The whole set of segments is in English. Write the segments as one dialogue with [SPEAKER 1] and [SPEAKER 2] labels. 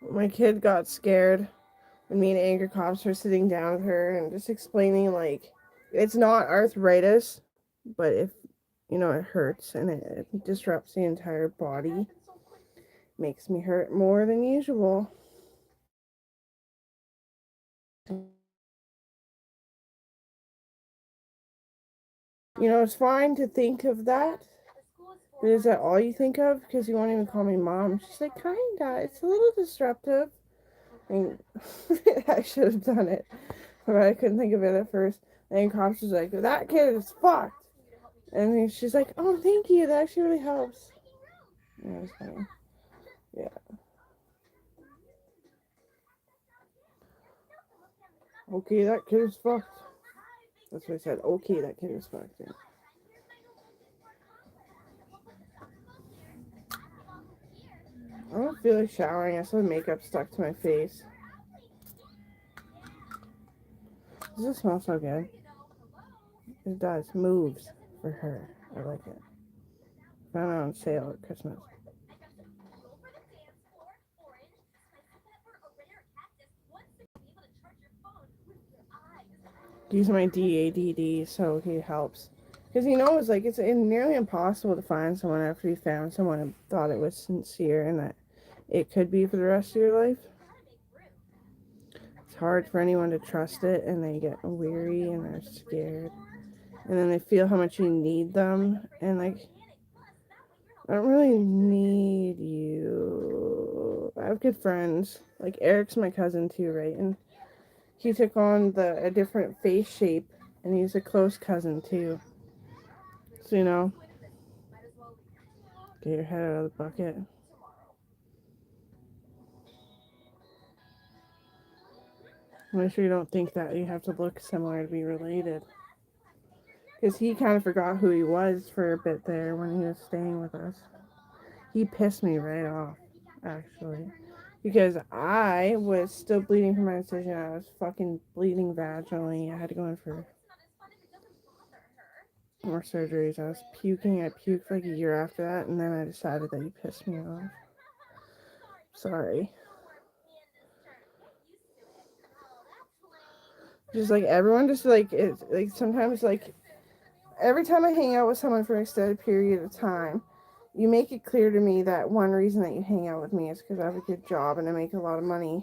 [SPEAKER 1] My kid got scared when me and Anchor Cops were sitting down with her and just explaining, like, it's not arthritis, but if, it hurts and it disrupts the entire body, makes me hurt more than usual. It's fine to think of that. But is that all you think of? Because you won't even call me mom. She's like, kinda. It's a little disruptive. And I should have done it. But I couldn't think of it at first. And Cops was like, that kid is fucked. And she's like, oh, thank you. That actually really helps. Yeah, it was funny. Yeah. Okay, that kid is fucked. That's what I said. Okay, that kid is fucked. Yeah. I don't feel like showering. I still have makeup stuck to my face. Does it smell so good? It does. Moves for her. I like it. Found it on sale at Christmas. Use my DADD so he helps. Because he knows, like, it's nearly impossible to find someone after you found someone and thought it was sincere and that it could be for the rest of your life. It's hard for anyone to trust it, and they get weary and they're scared. And then they feel how much you need them, and, like, I don't really need you. I have good friends. Like, Eric's my cousin too, right? And he took on a different face shape, and he's a close cousin too. So, get your head out of the bucket. Make sure you don't think that you have to look similar to be related. Because he kind of forgot who he was for a bit there when he was staying with us. He pissed me right off, actually. Because I was still bleeding from my incision. I was fucking bleeding vaginally. I had to go in for more surgeries. I was puking. I puked like a year after that, and then I decided that he pissed me off. Sorry. Just like everyone, just like it's like sometimes like every time I hang out with someone for an extended period of time, you make it clear to me that one reason that you hang out with me is because I have a good job and I make a lot of money,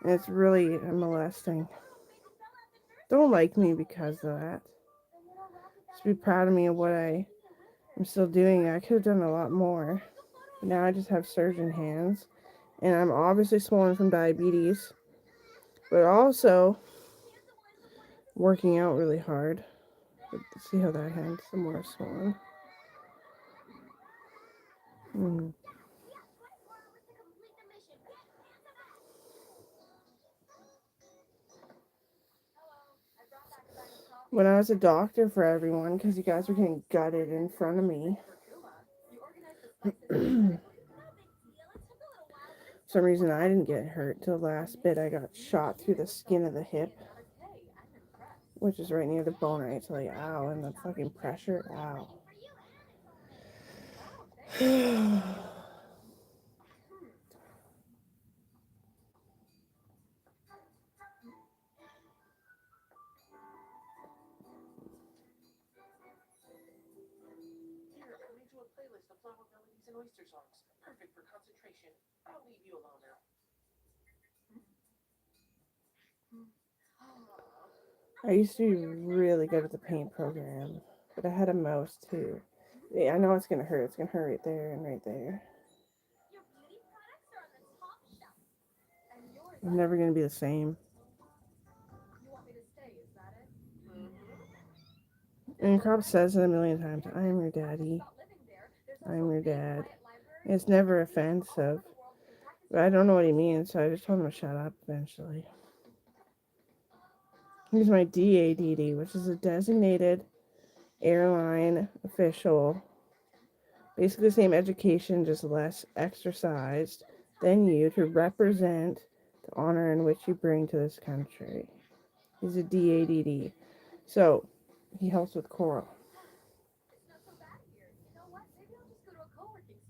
[SPEAKER 1] and it's really molesting. Don't like me because of that. Just be proud of me of what I'm still doing. I could have done a lot more. Now I just have surgeon hands, and I'm obviously swollen from diabetes, but also working out really hard. But see how that hand's some more swollen. Mm. When I was a doctor for everyone, because you guys were getting gutted in front of me, for some reason I didn't get hurt till the last bit. I got shot through the skin of the hip, which is right near the bone. Right, so like, ow, and the fucking pressure, ow. I used to be really good at the paint program, but I had a mouse too. Yeah, I know it's gonna hurt. It's gonna hurt right there and right there. I'm never gonna be the same. And Crop says it a million times. I'm your daddy. I'm your dad. It's never offensive. But I don't know what he means, so I just told him to shut up eventually. He's my DADD, which is a designated airline official. Basically the same education, just less exercised than you to represent the honor in which you bring to this country. He's a DADD. So, he helps with Coral.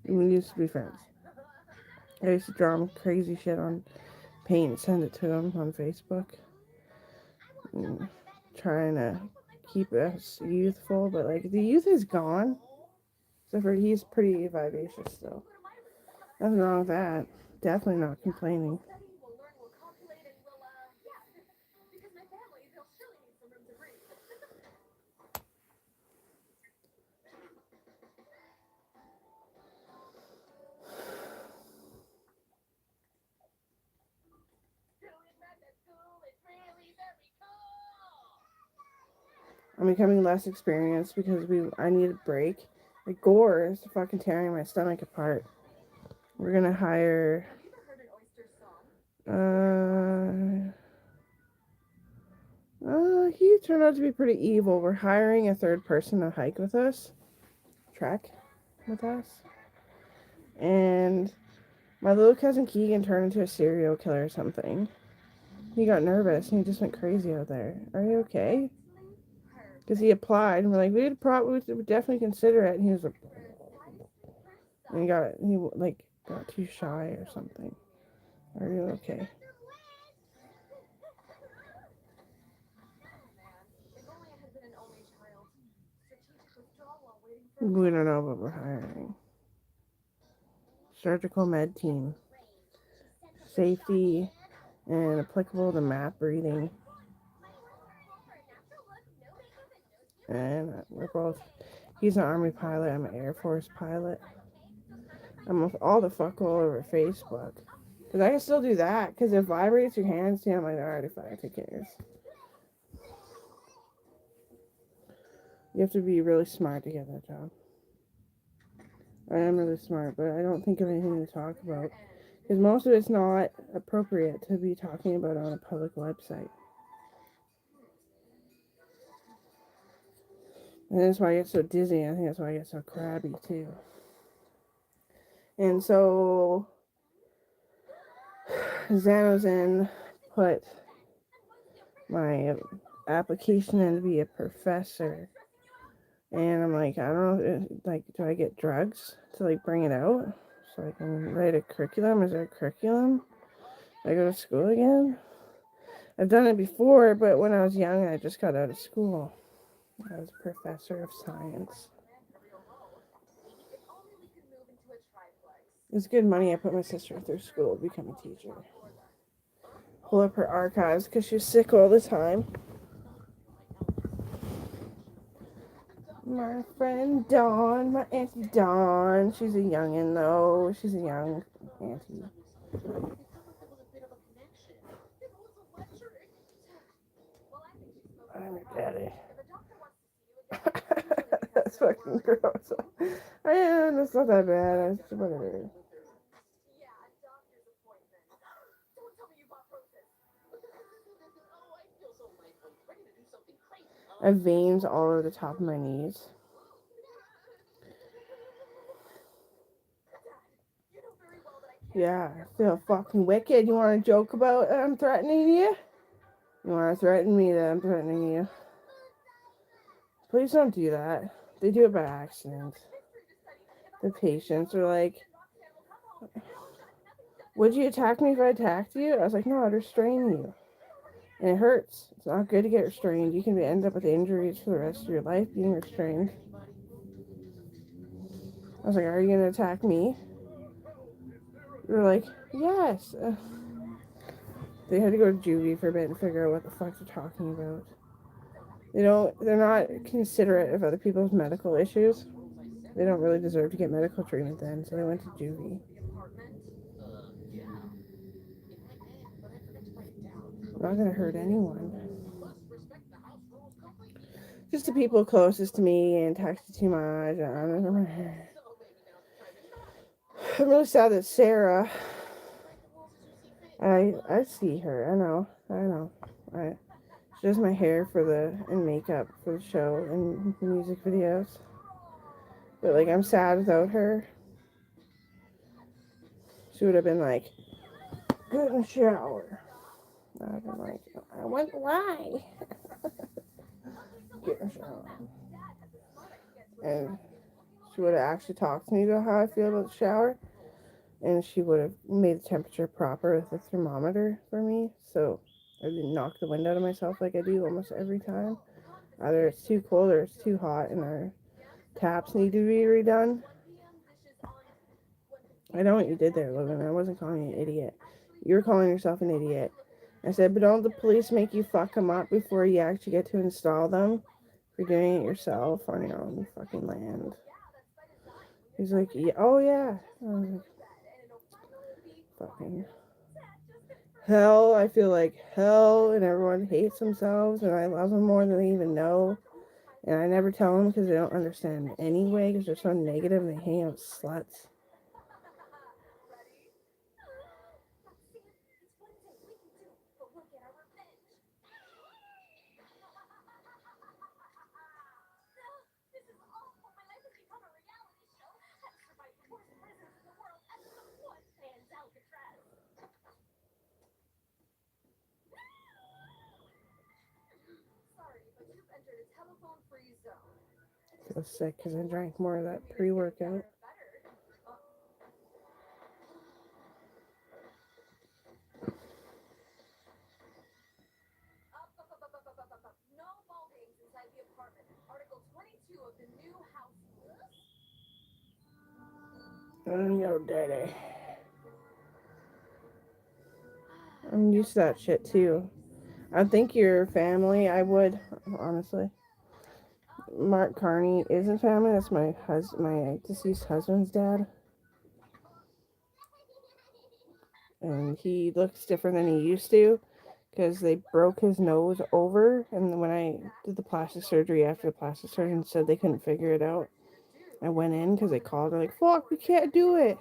[SPEAKER 1] We used to be friends. I used to draw him crazy shit on paint and send it to him on Facebook. And trying to keep us youthful, but like the youth is gone. Except for he's pretty vivacious still. Nothing wrong with that. Definitely not complaining. I'm becoming less experienced because I need a break. Like gore is fucking tearing my stomach apart. We're gonna hire he turned out to be pretty evil. We're hiring a third person to hike with us. Trek with us. And my little cousin Keegan turned into a serial killer or something. He got nervous and he just went crazy out there. Are you okay? Because he applied and we're like, we would definitely consider it. And he was like, and got too shy or something. Are you okay? We don't know what we're hiring. Surgical med team. Safety and applicable to map breathing. And we're both, he's an Army pilot, I'm an Air Force pilot. I'm all the fuck all over Facebook. Because I can still do that. Because it vibrates your hands. Yeah, I'm like, alright, fine, who cares? You have to be really smart to get that job. I am really smart, but I don't think of anything to talk about. Because most of it's not appropriate to be talking about on a public website. And that's why I get so dizzy. I think that's why I get so crabby, too. And so, Xanozin put my application in to be a professor. And I'm like, I don't know, like, do I get drugs to, like, bring it out? So I can write a curriculum? Is there a curriculum? Do I go to school again? I've done it before, but when I was young, I just got out of school. I was a professor of science. It's good money. I put my sister through school to become a teacher. Pull up her archives because she's sick all the time. My friend Dawn, my auntie Dawn. She's a youngin' though. She's a young auntie. I'm her daddy. That's fucking gross. I am. It's not that bad. It's whatever. I have veins all over the top of my knees. Yeah, I feel fucking wicked. You want to joke about I'm threatening you? You want to threaten me that I'm threatening you? Please don't do that. They do it by accident. The patients are like, would you attack me if I attacked you? I was like, no, I'd restrain you. And it hurts. It's not good to get restrained. You can end up with injuries for the rest of your life being restrained. I was like, are you going to attack me? They're like, yes. They had to go to juvie for a bit and figure out what the fuck they're talking about. They're not considerate of other people's medical issues. They don't really deserve to get medical treatment then, so they went to juvie. I'm not gonna hurt anyone. Just the people closest to me and texted too much. I'm really sad that Sarah. I see her. I know. She does my hair and makeup for the show and the music videos. But like I'm sad without her. She would have been like, get in the shower. I've been like, I went why? Get in the shower. And she would have actually talked to me about how I feel about the shower. and she would have made the temperature proper with the thermometer for me, so I didn't knock the wind out of myself like I do almost every time. Either it's too cold or it's too hot, and our taps need to be redone. I know what you did there, Logan. I wasn't calling you an idiot. You were calling yourself an idiot. I said, but don't the police make you fuck them up before you actually get to install them? For doing it yourself on your own fucking land. He's like, yeah, oh yeah. I was like, fucking hell. I feel like hell, and everyone hates themselves, and I love them more than they even know. And I never tell them because they don't understand anyway, because they're so negative and they hang out with sluts. I feel sick because I drank more of that pre-workout. Yo, daddy. I'm used to that shit too. I think your family, I would, honestly. Mark Carney isn't family. That's my deceased husband's dad. And he looks different than he used to because they broke his nose over. And when I did the plastic surgery, after the plastic surgeon said they couldn't figure it out, I went in because they called. They're like, fuck, we can't do it.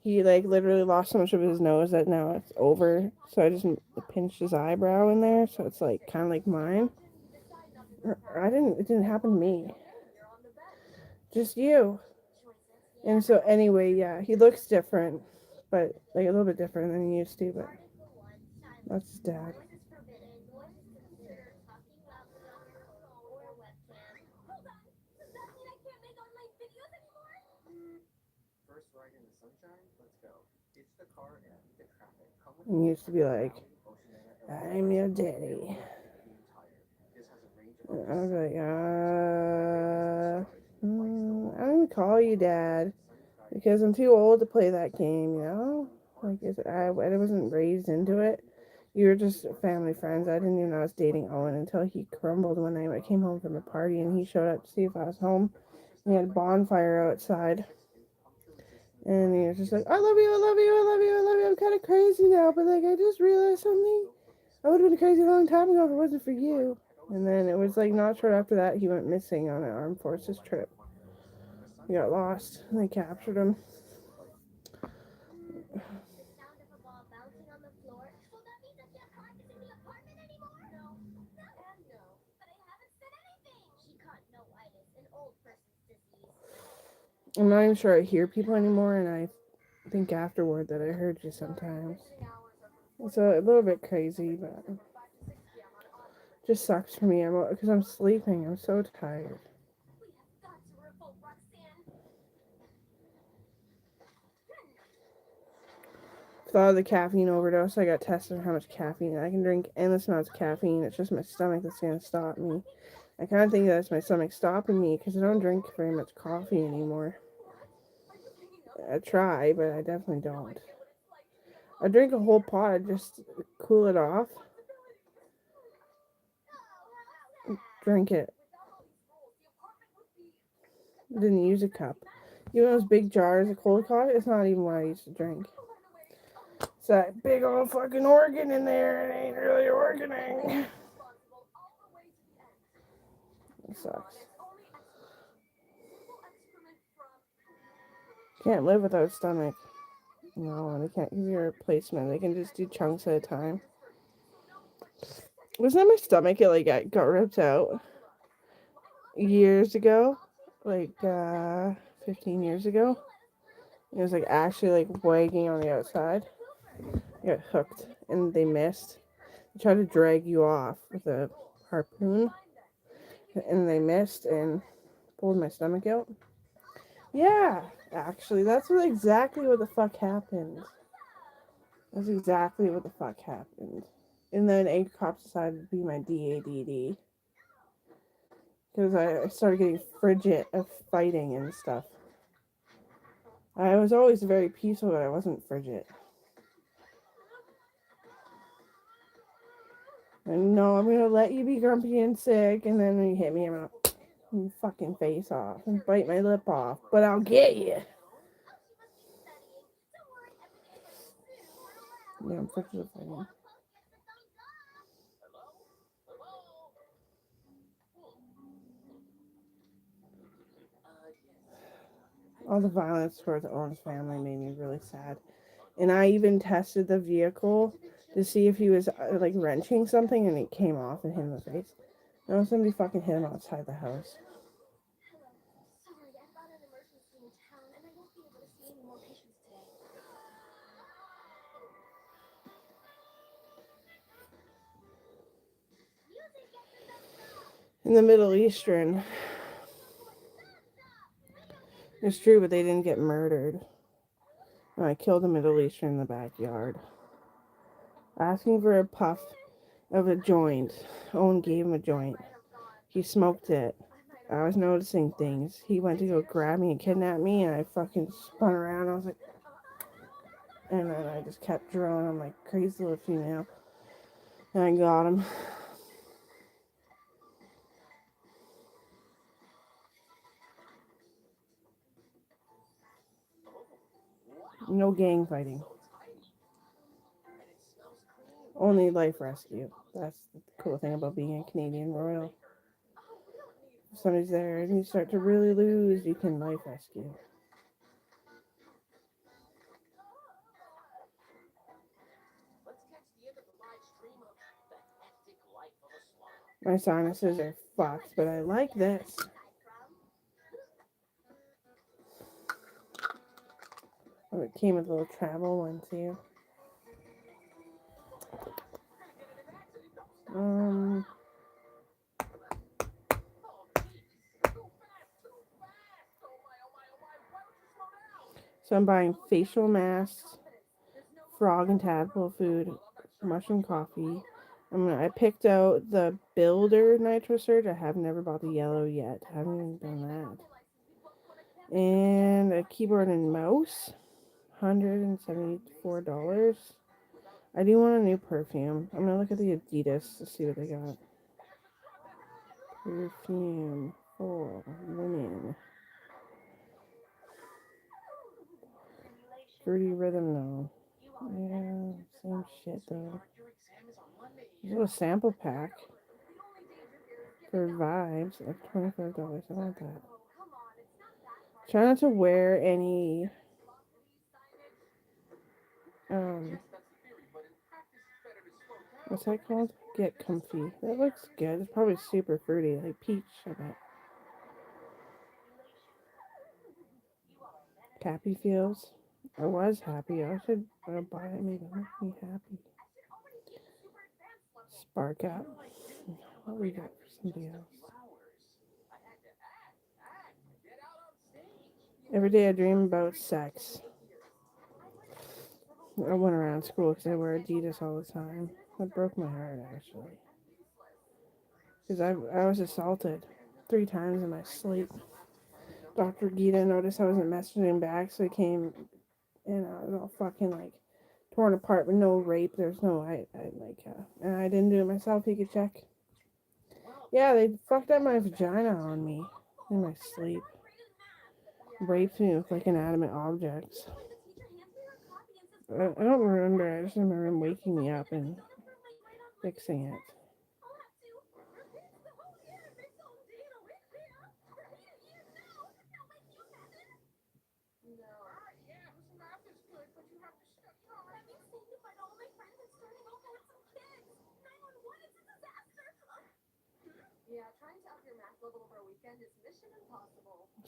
[SPEAKER 1] He like literally lost so much of his nose that now it's over. So I just pinched his eyebrow in there, so it's like kind of like mine. It didn't happen to me. Just you. And so anyway, yeah, he looks different, but like a little bit different than he used to. But that's his dad. And he used to be like, I'm your daddy. And I was like, I don't even call you dad because I'm too old to play that game, you know? Like, I wasn't raised into it. You were just family friends. I didn't even know I was dating Owen until he crumbled one night. I came home from a party and he showed up to see if I was home. We had a bonfire outside. And he was just like, I love you, I love you, I love you, I love you. I'm kind of crazy now, but like, I just realized something. I would have been crazy a long time ago if it wasn't for you. And then it was like not short after that, he went missing on an armed forces trip. He got lost and they captured him. I'm not even sure I hear people anymore, and I think afterward that I heard you sometimes. It's a little bit crazy, but it just sucks for me because I'm sleeping. I'm so tired. Thought of the caffeine overdose. I got tested on how much caffeine. I can drink endless amounts of caffeine. It's just my stomach that's going to stop me. I kind of think that's my stomach stopping me because I don't drink very much coffee anymore. I try, but I definitely don't. I drink a whole pot just cool it off. Drink it. Didn't use a cup. Even those big jars of cold coffee, it's not even what I used to drink. It's that big old fucking organ in there. It ain't really organing. It sucks. Can't live without a stomach. No, they can't give you a replacement. They can just do chunks at a time. Wasn't that my stomach? It like got ripped out years ago, like 15 years ago. It was like actually like wagging on the outside. You got hooked and they missed. They tried to drag you off with a harpoon and they missed and pulled my stomach out. Yeah, Actually, that's exactly what the fuck happened. That's exactly what the fuck happened. And then Angry Cops decided to be my DADD. Because I started getting frigid of fighting and stuff. I was always very peaceful, but I wasn't frigid. And no, I'm gonna let you be grumpy and sick, and then when you hit me, I'm gonna fucking face off and bite my lip off. But I'll get you. Yeah, I'm frigid of fighting. All the violence towards Owen's family made me really sad. And I even tested the vehicle to see if he was like wrenching something, and it came off and hit him in the face. No, somebody fucking hit him outside the house. In the Middle Eastern, it's true, but they didn't get murdered. I killed a Middle Eastern in the backyard. Asking for a puff of a joint. Owen gave him a joint. He smoked it. I was noticing things. He went to go grab me and kidnap me, and I fucking spun around. I was like, and then I just kept drilling. I'm like, crazy little female. And I got him. No gang fighting. Only life rescue. That's the cool thing about being a Canadian Royal. If somebody's there and you start to really lose, you can life rescue. My sinuses are fucked, but I like this. Oh, it came with a little travel one too. So I'm buying facial masks, frog and tadpole food, mushroom coffee. I picked out the Builder Nitro Surge. I have never bought the yellow yet. I haven't even done that. And a keyboard and mouse, $174. I do want a new perfume. I'm gonna look at the Adidas to see what they got. Perfume for women. Fruity Rhythm, no. Yeah, same shit though. There's a little sample pack for Vibes of $25. I want that. Try not to wear any what's that called? Get Comfy. That looks good. It's probably super fruity, like peach, I bet. Happy Feels. I was happy. I should buy it. Maybe make me happy. Spark Up. What we got for somebody else? Every day I dream about sex. I went around school because I wear Adidas all the time. That broke my heart, actually. Because I was assaulted 3 times in my sleep. Dr. Gita noticed I wasn't messaging back, so he came and I was all fucking like torn apart, but no rape. There's no, and I didn't do it myself. He could check. Yeah, they fucked up my vagina on me in my sleep. Raped me with like inanimate objects. I don't remember. I just remember him waking me up and fixing it.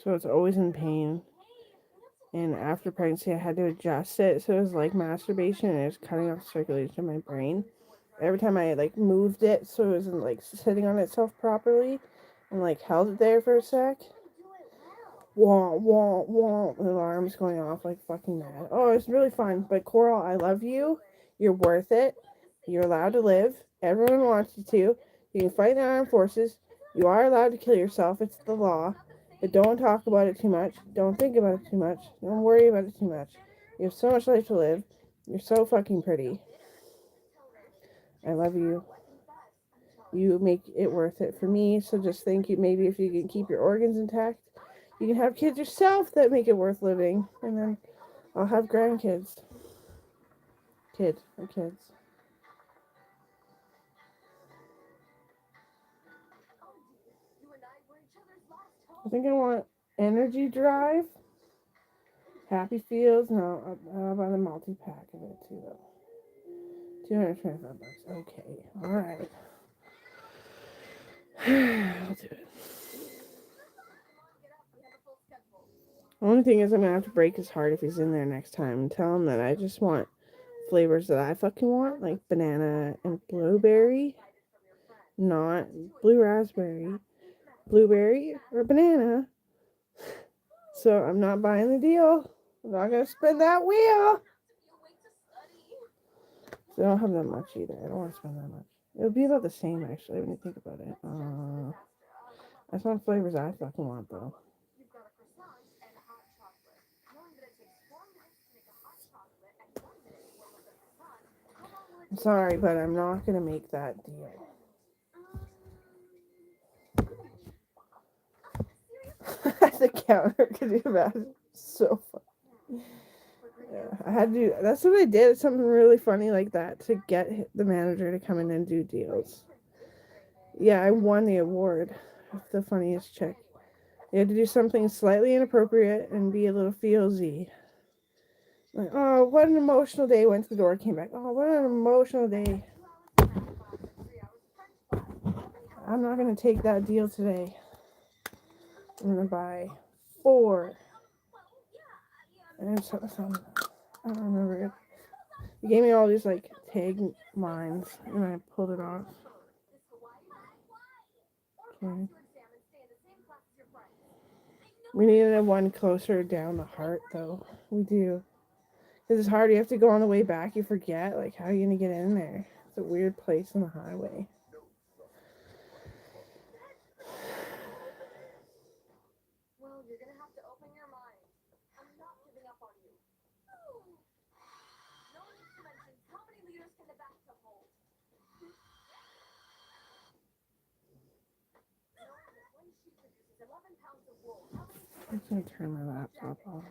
[SPEAKER 1] So it's always in pain. And after pregnancy, I had to adjust it. So it was like masturbation, and it was cutting off circulation in my brain. Every time I like moved it, so it wasn't like sitting on itself properly, and like held it there for a sec, wah, wah, wah, the alarm's going off like fucking mad. Oh, it's really fun. But Coral, I love you. You're worth it. You're allowed to live. Everyone wants you to. You can fight in the armed forces. You are allowed to kill yourself. It's the law. But don't talk about it too much. Don't think about it too much. Don't worry about it too much. You have so much life to live. You're so fucking pretty. I love you. You make it worth it for me. So just think, you maybe if you can keep your organs intact, you can have kids yourself that make it worth living. And then I'll have grandkids. Kids. I think I want energy drive. Happy Feels. No, I'll buy the multi-pack of it too, though. $225. Okay. Alright. I'll do it. The only thing is I'm gonna have to break his heart if he's in there next time and tell him that I just want flavors that I fucking want, like banana and blueberry, not blue raspberry, blueberry or banana. So I'm not buying the deal. I'm not gonna spin that wheel. So I don't have that much either. I don't want to spend that much. It'll be about the same actually when you think about it. That's not flavors I fucking want though. I'm sorry, but I'm not gonna make that deal. At the counter, could you imagine? So funny. Yeah, I had to. That's what I did. Something really funny like that to get the manager to come in and do deals. Yeah, I won the award of the funniest chick. You had to do something slightly inappropriate and be a little feelsy. Like, oh, what an emotional day. Went to the door, came back. Oh, what an emotional day. I'm not gonna take that deal today. I'm gonna buy 4. And some I don't remember it. He gave me all these like tag lines and I pulled it off. Okay. We needed one closer down the heart though. We do. Because it's hard. You have to go on the way back. You forget. Like, how are you going to get in there? It's a weird place on the highway. Well, you're going to have to open your mind. I'm not giving up on you. No one needs to mention how many liters can the bathtub hold. One sheet produces 11 pounds of wool. I'm going to turn my laptop off.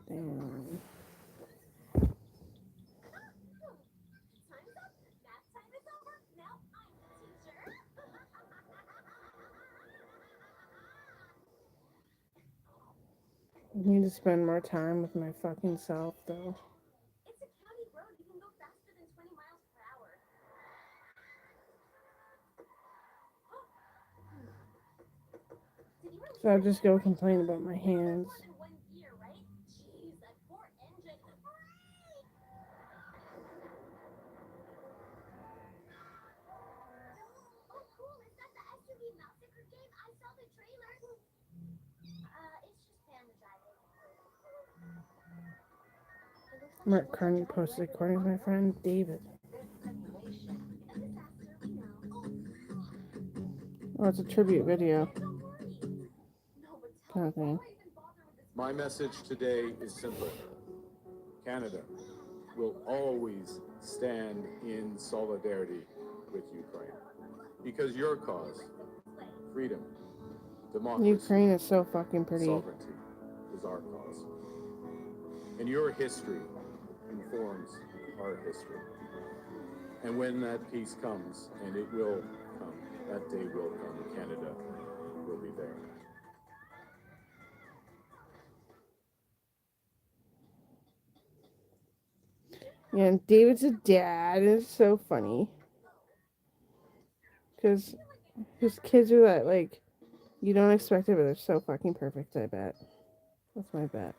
[SPEAKER 1] Damn. I need to spend more time with my fucking self, though. It's a county road. You can go faster than 20 miles per hour. So I'll just go complain about my hands. Mark Carney posted according to my friend David. Oh, it's a tribute video. Kind of thing.
[SPEAKER 2] My message today is simple. Canada will always stand in solidarity with Ukraine. Because your cause, freedom, democracy,
[SPEAKER 1] Ukraine is so fucking pretty.
[SPEAKER 2] Sovereignty is our cause. And your history informs our history. And when that peace comes, and it will come, that day will come, Canada will be there.
[SPEAKER 1] Yeah, and David's a dad. It's so funny. Because his kids are that, like, you don't expect it, but they're so fucking perfect, I bet. That's my bet.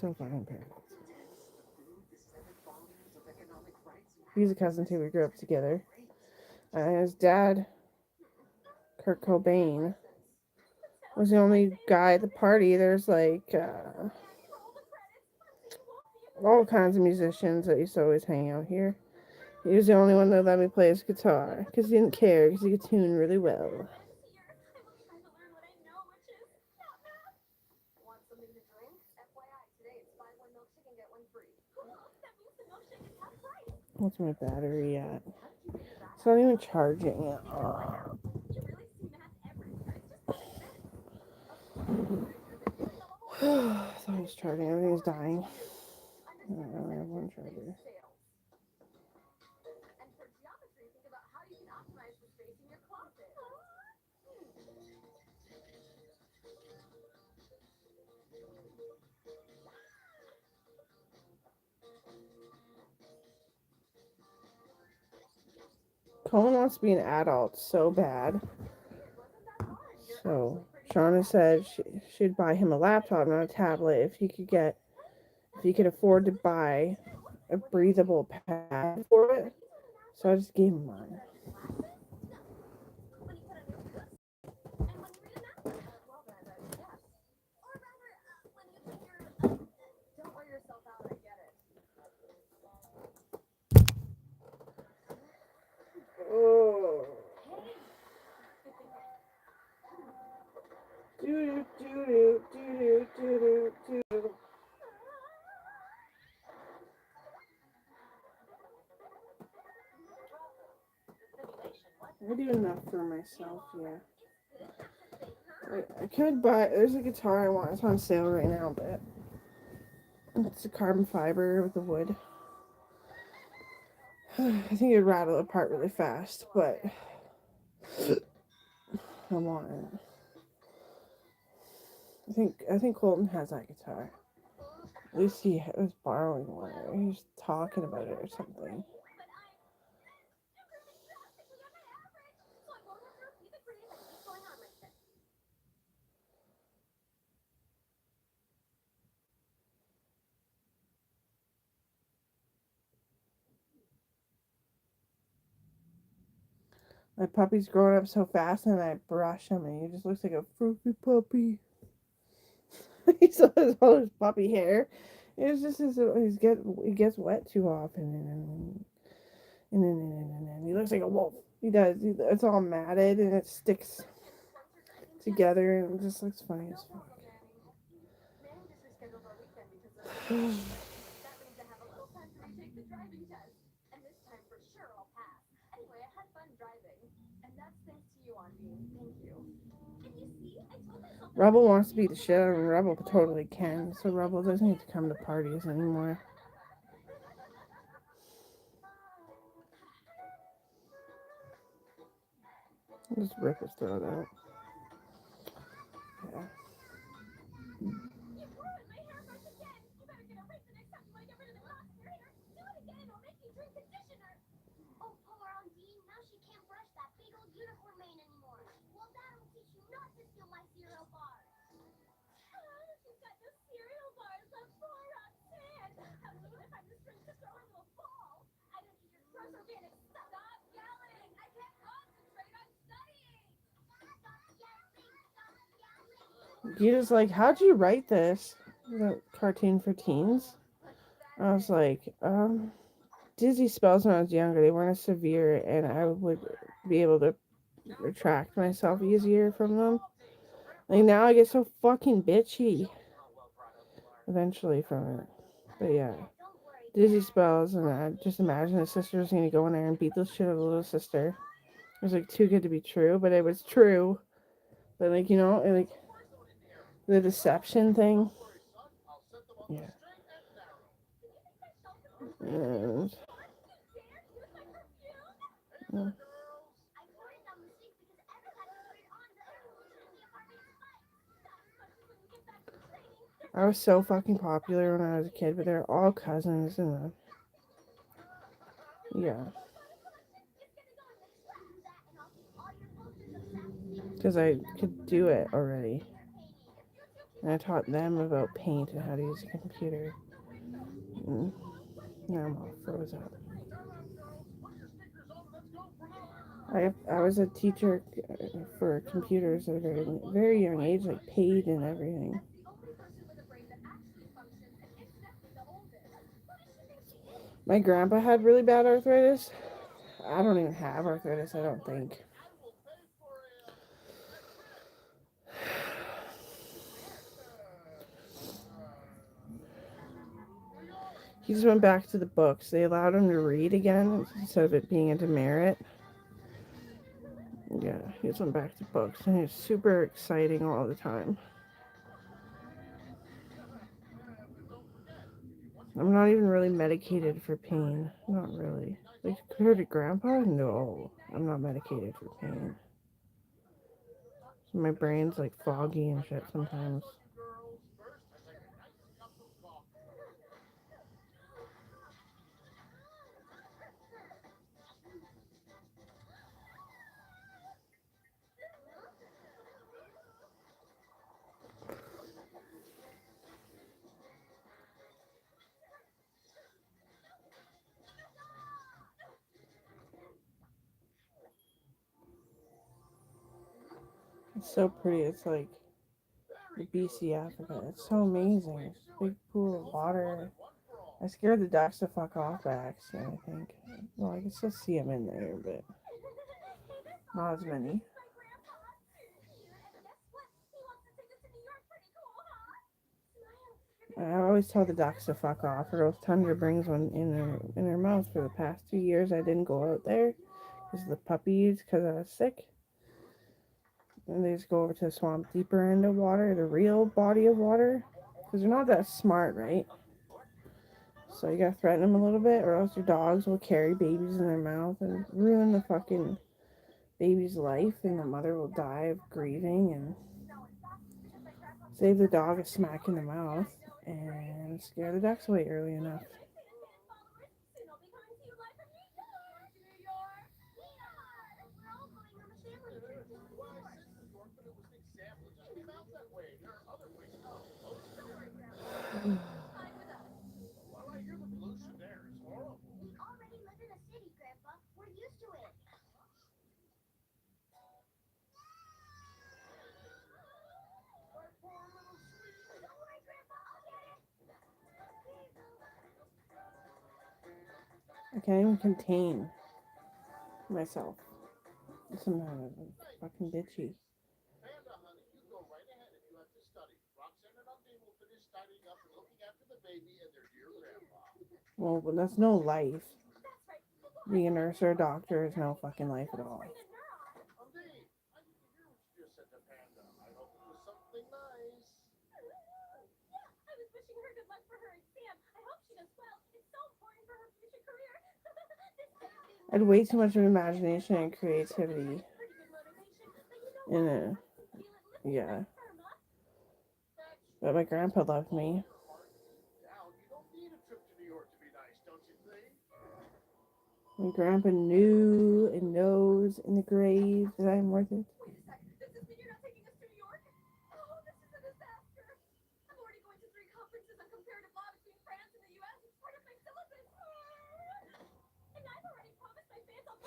[SPEAKER 1] So fucking perfect. He's a cousin too. We grew up together. And his dad, Kurt Cobain, was the only guy at the party. There's like all kinds of musicians that used to always hang out here. He was the only one that let me play his guitar because he didn't care because he could tune really well. What's my battery at? It's not even charging yet. Oh. I thought it was charging. Everything's dying. I don't really have one charger. Cohen wants to be an adult so bad. So Shauna said she'd buy him a laptop, not a tablet, if he could afford to buy a breathable pad for it. So I just gave him mine. Oh. Do do do do do do do. I do enough for myself, yeah. I could buy. There's a guitar I want. It's on sale right now, but it's a carbon fiber with the wood. I think it'd rattle apart really fast, but I want it. I think Colton has that guitar. At least he was borrowing one. Or he was talking about it or something. My puppy's growing up so fast, and I brush him, and he just looks like a fruity puppy. He still has all his puppy hair. It's just he gets wet too often, and he looks like a wolf. He does. It's all matted and it sticks together, and it just looks funny as fuck. Rebel wants to beat the shit out of him. Rebel totally can, so Rebel doesn't need to come to parties anymore. I'll just rip his throat out. Yeah. Gita's like, how'd you write this? The cartoon for teens? I was like, dizzy spells when I was younger. They weren't as severe, and I would be able to retract myself easier from them. Like, now I get so fucking bitchy. Eventually from it. But yeah. Dizzy spells, and I just imagine the sister's gonna go in there and beat the shit out of the little sister. It was like too good to be true, but it was true. But like, you know, like the deception thing. Yeah. And yeah. I was so fucking popular when I was a kid, but they're all cousins and yeah. Because I could do it already. And I taught them about paint and how to use a computer. And now I'm all froze up. I was a teacher for computers at a very young age, like paid and everything. My grandpa had really bad arthritis. I don't even have arthritis, I don't think. He just went back to the books. They allowed him to read again instead of it being a demerit. Yeah, he just went back to books, and it's super exciting all the time. I'm not even really medicated for pain. Not really. Like, compared to Grandpa? No. I'm not medicated for pain. So my brain's like foggy and shit sometimes. It's so pretty. It's like the BC Africa. It's so amazing. It's a big pool of water. I scared the ducks to fuck off by accident, I think. Well, I can still see them in there, but not as many. I always tell the ducks to fuck off, or else Tundra brings one in her mouth. For the past 2 years, I didn't go out there because of the puppies, because I was sick. And they just go over to the swamp deeper end of water, the real body of water, because they're not that smart, right? So you gotta threaten them a little bit, or else your dogs will carry babies in their mouth and ruin the fucking baby's life, and the mother will die of grieving, and save the dog a smack in the mouth and scare the ducks away early enough. I can't even contain myself. Sometimes I'm fucking bitchy. Well, but that's no life. Being a nurse or a doctor is no fucking life at all. I had way too much of imagination and creativity in it. Yeah. But my grandpa loved me. My grandpa knew and knows in the grave that I'm worth it.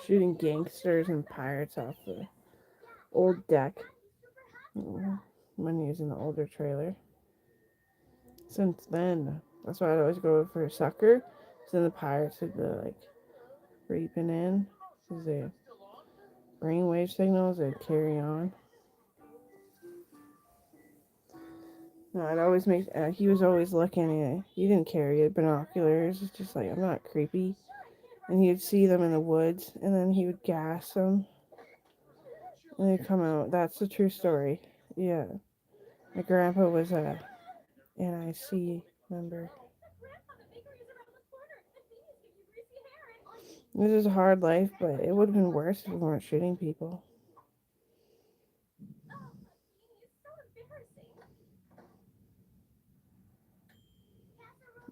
[SPEAKER 1] Shooting gangsters and pirates off the old deck when using the older trailer. Since then, that's why I'd always go for sucker. So then the pirates would be like reaping in because the brainwave signals would carry on. No, I'd always make. He was always looking. He didn't carry binoculars. It's just like I'm not creepy. And he would see them in the woods, and then he would gas them, and they'd come out. That's the true story. Yeah, my grandpa was a NIC member. This is a hard life, but it would have been worse if we weren't shooting people.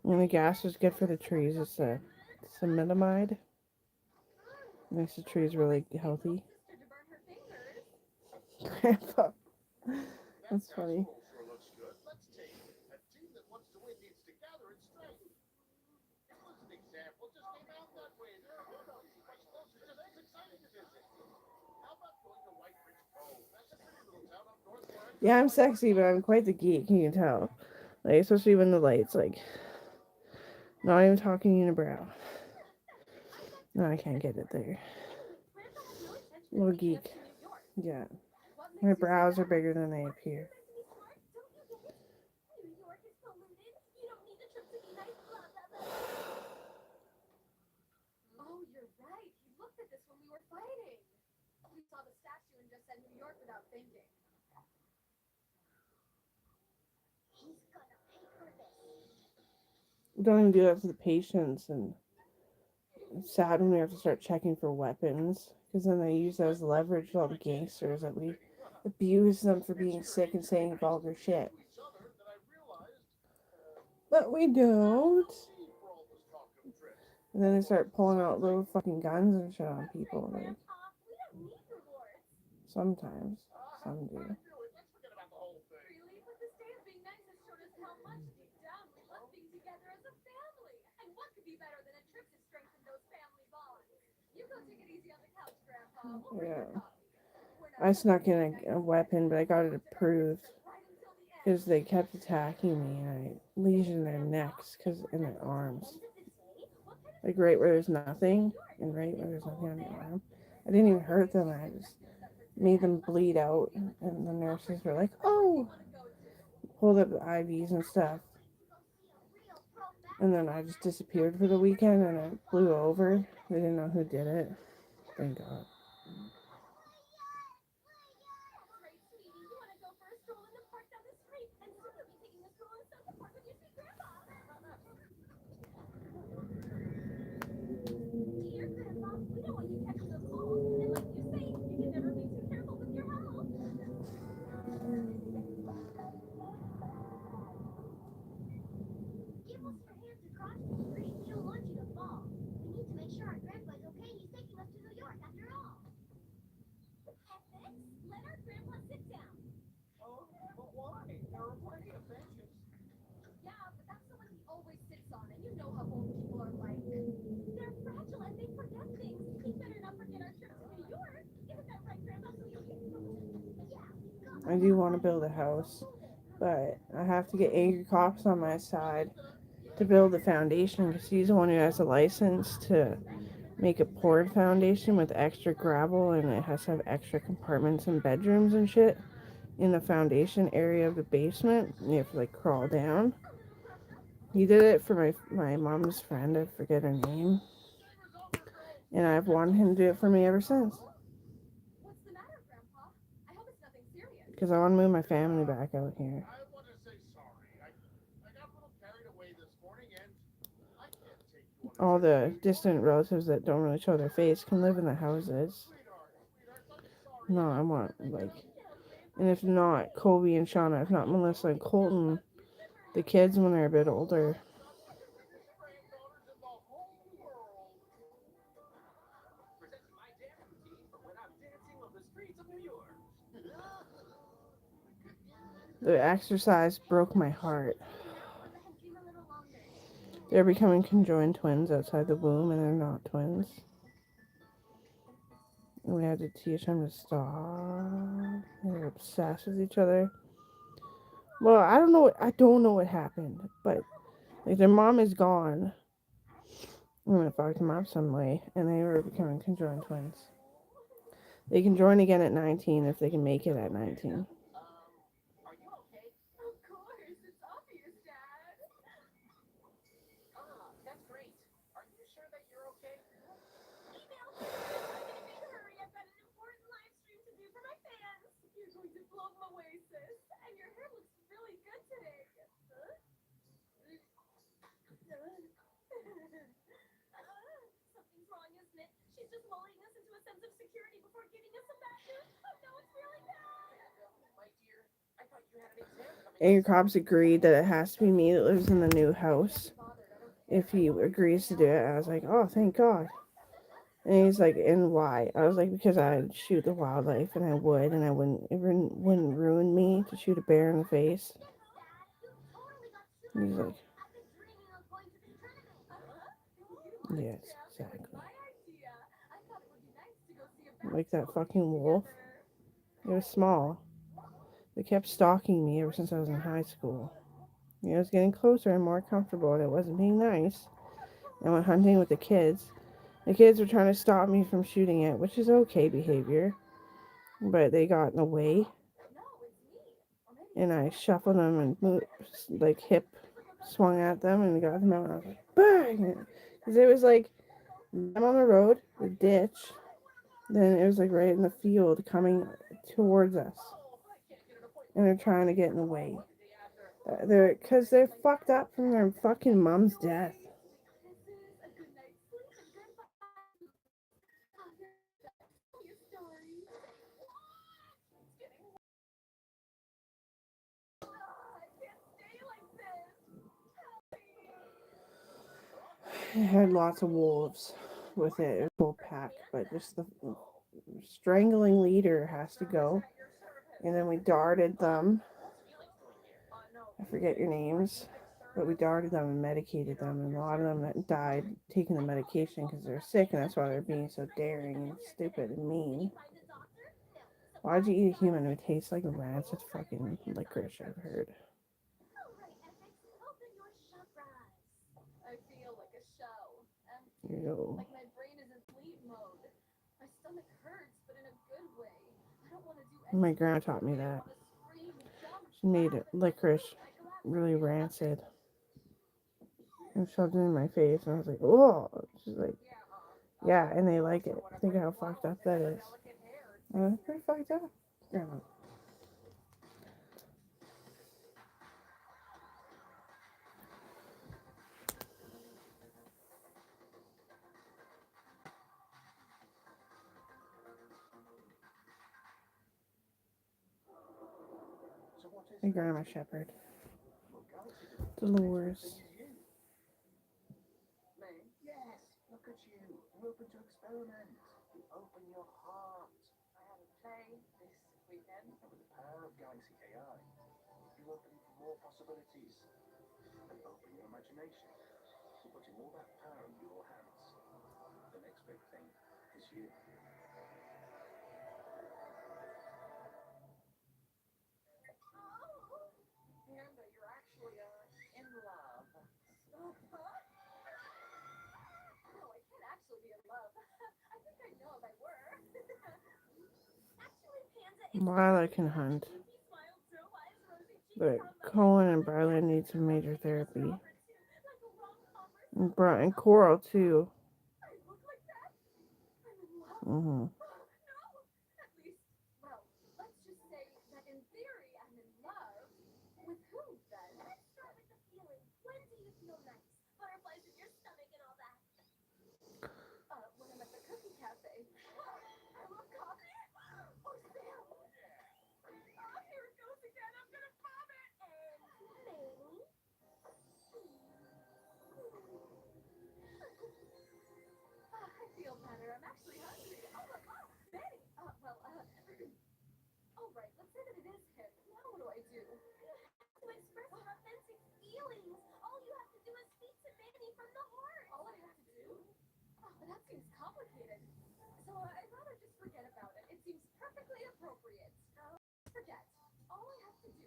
[SPEAKER 1] And the gas is good for the trees. It's a cemidamide. Makes the trees really healthy. Grandpa. That's funny. Yeah, I'm sexy, but I'm quite the geek, you can tell. Like, especially when the light's like, not even talking unibrow. No, I can't get it there. Little geek. Yeah. My brows are bigger than they appear.
[SPEAKER 3] Oh, you're right. He looked at this when we were fighting. He saw the statue and just said New York without thinking. He's gonna pay for this.
[SPEAKER 1] Don't even do that for the patients, and it's sad when we have to start checking for weapons, because then they use that as leverage to all the gangsters that we abuse them for being sick and saying vulgar shit. But we don't. And then they start pulling out little fucking guns and shit on people. Like, sometimes. Some do.
[SPEAKER 3] Really? But this day of being nice has shown us how much deep down we love being together as a family. And what could be better than a trip to strengthen those family bonds? You go take it easy on the couch, Grandpa. We'll bring your
[SPEAKER 1] Yeah.
[SPEAKER 3] coffee.
[SPEAKER 1] I snuck in a weapon, but I got it approved
[SPEAKER 3] Right until the end.
[SPEAKER 1] because they kept attacking me, and I lesioned their necks and their arms. Like right where there's nothing, and right where there's nothing on the arm. I didn't even hurt them. I just made them bleed out, and the nurses were like, "Oh," pulled up the IVs and stuff. And then I just disappeared for the weekend, and it blew over. They didn't know who did it. Thank God.
[SPEAKER 3] Great, sweetie. You want to go for a stroll in the park down the street? And soon you'll be taking a stroll in Central Park with your sweet grandpa. Dear Grandpa, we don't want you catching a cold. And like you say, you can never be too careful with your health. Give us your hands across the street. We don't want you to fall. We need to make sure our grandpa's okay. He's taking us to New York after all. Ethics? Let our grandpa sit down.
[SPEAKER 4] Oh, but why? There are plenty of benches.
[SPEAKER 3] Yeah, but that's the one he always sits on, and you know how old people are like. They're fragile and they forget things. He better not forget our trip to New York. Isn't that right, Grandpa? Yeah,
[SPEAKER 1] I do want to build a house, but I have to get angry cops on my side to build the foundation, because he's the one who has a license to make a poured foundation with extra gravel, and it has to have extra compartments and bedrooms and shit in the foundation area of the basement. You have to like crawl down. He did it for my mom's friend. I forget her name, and I've wanted him to do it for me ever since.
[SPEAKER 3] what's the matter, Grandpa? I hope it's nothing serious.
[SPEAKER 1] Because I want to move my family back out here.
[SPEAKER 4] I want to say sorry. I got a little carried away this morning, and I can't take you on
[SPEAKER 1] All the distant relatives that don't really show their face can live in the houses. No, I want, like, and if not Kobe and Shauna, if not Melissa and Colton, the kids when they're a bit older.
[SPEAKER 4] Presenting my dance routine for when I'm dancing on the streets of New York.
[SPEAKER 1] The exercise broke my heart. They're becoming conjoined twins outside the womb, and they're not twins. And we had to teach them to stop. They're obsessed with each other. Well, I don't know. I don't know what happened, but like their mom is gone. I'm gonna fuck them up some way, and they were becoming conjoined twins. They can join again at 19 if they can make it at 19.
[SPEAKER 4] Are you okay?
[SPEAKER 3] Of course, it's obvious, Dad.
[SPEAKER 4] Ah, that's great. Are you sure that you're okay?
[SPEAKER 3] Email! I'm gonna make a hurry. I've got an important live stream to do for my fans. You're going to blow them away, sis. And your hair looks really good today. Huh? Something's wrong, isn't it? She's just lulling us into a sense of security before giving us some bad news. Oh no, it's really bad.
[SPEAKER 4] My dear, I thought you had an exam coming
[SPEAKER 1] And your cops agreed that it has to be me that lives in the new house if he agrees to do it. I was like, oh, thank God. And he's like, and why? I was like, because I'd shoot the wildlife, and I would, and I wouldn't, it wouldn't ruin me to shoot a bear in the face. And he's like, yes, exactly. Like that fucking wolf. It was small. They kept stalking me ever since I was in high school. You know, I was getting closer and more comfortable, and it wasn't being nice. I went hunting with the kids. The kids were trying to stop me from shooting it, which is okay behavior, but they got in the way, and I shuffled them and moved, like hip swung at them and got them out, and I was like, bang! Because it was like, I'm on the road, the ditch, then it was like right in the field coming towards us, and they're trying to get in the way. Because they're fucked up from their fucking mom's death. It had lots of wolves with it. It was a full pack, but just the strangling leader has to go. And then we darted them. I forget your names, but we darted them and medicated them. And a lot of them that died taking the medication because they're sick, and that's why they're being so daring and stupid and mean. Why'd you eat a human who tastes like rancid fucking licorice? I've heard. Ew.
[SPEAKER 3] Like my brain is in sleep mode. My stomach hurts, but in a good way. I don't want to do
[SPEAKER 1] My grandma taught me that. She made licorice really rancid and shoved it in my face, and I was like, oh. She's like, yeah, and they like it. Think of how fucked up that is. That's pretty fucked up, grandma. My grandma shepherd. Dolores.
[SPEAKER 4] Yes, look at you. You're open to experiment. You open your heart.
[SPEAKER 3] I have a play this weekend.
[SPEAKER 4] And with the power of Galaxy AI, you open for more possibilities. And open your imagination. You're putting all that power in your hands. The next big thing is you.
[SPEAKER 3] Panda, you're actually in love. No, I can't actually be in love. I think I'd know if I were. Actually, Panda,
[SPEAKER 1] Lila can hunt,
[SPEAKER 3] he smiled so wise, rosy cheeks,
[SPEAKER 1] but Colin and Brylan need some major therapy.
[SPEAKER 3] like a rom-com or
[SPEAKER 1] And Coral too.
[SPEAKER 3] I look like that. I'm in love.
[SPEAKER 1] Mm-hmm.
[SPEAKER 3] No, at least, well, let's just say that in theory I'm in love. With who, then? Let's start with the feeling. When do you feel nice? Butterflies in your stomach and all that. When I'm at the cookie cafe. I love coffee. Oh, Sam. Oh, here it goes again. I'm gonna vomit. And Manny. I feel better. I'm actually hungry. Oh, look. Oh, Manny. All right. Let's say that it is him. Now what do I do? To express your authentic feelings. All you have to do is speak to Manny from the heart. All I have to do? Oh, but that seems complicated. So I'd rather just forget about it. It seems perfectly appropriate. Forget. All I have to do.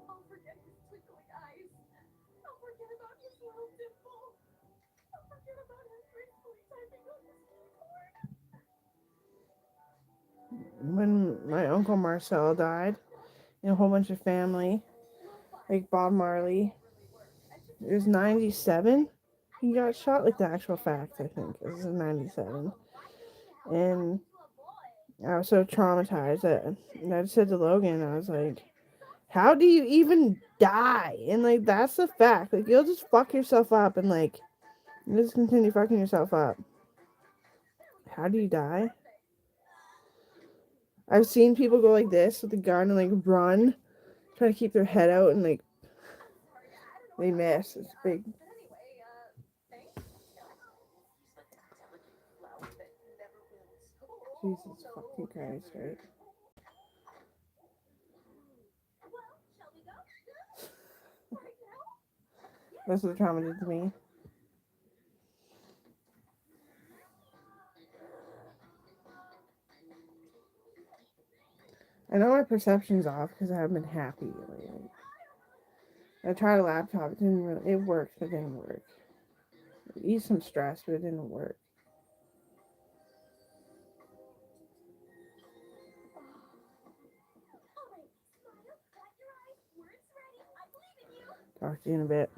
[SPEAKER 3] I'll forget his twinkling eyes. I'll forget about his little dimple. I'll forget about him gracefully typing on his keyboard.
[SPEAKER 1] When my Uncle Marcel died, and a whole bunch of family, like Bob Marley, it was 97. He got shot, like the actual fact, I think. It was in 97. And I was so traumatized that I said to Logan, I was like, how do you even die? And like, that's the fact. Like, you'll just fuck yourself up and like, you just continue fucking yourself up. How do you die? I've seen people go like this with a gun and like run, try to keep their head out, and like they miss. It's big. Jesus fucking Christ, right? That's what the trauma did to me. I know my perception's off because I haven't been happy lately. I tried a laptop. It didn't really. It worked, but it didn't work. It eased some stress, but it didn't work.
[SPEAKER 3] All right, smile, crack your eyes, words ready. I believe in you.
[SPEAKER 1] Talk to you in a bit.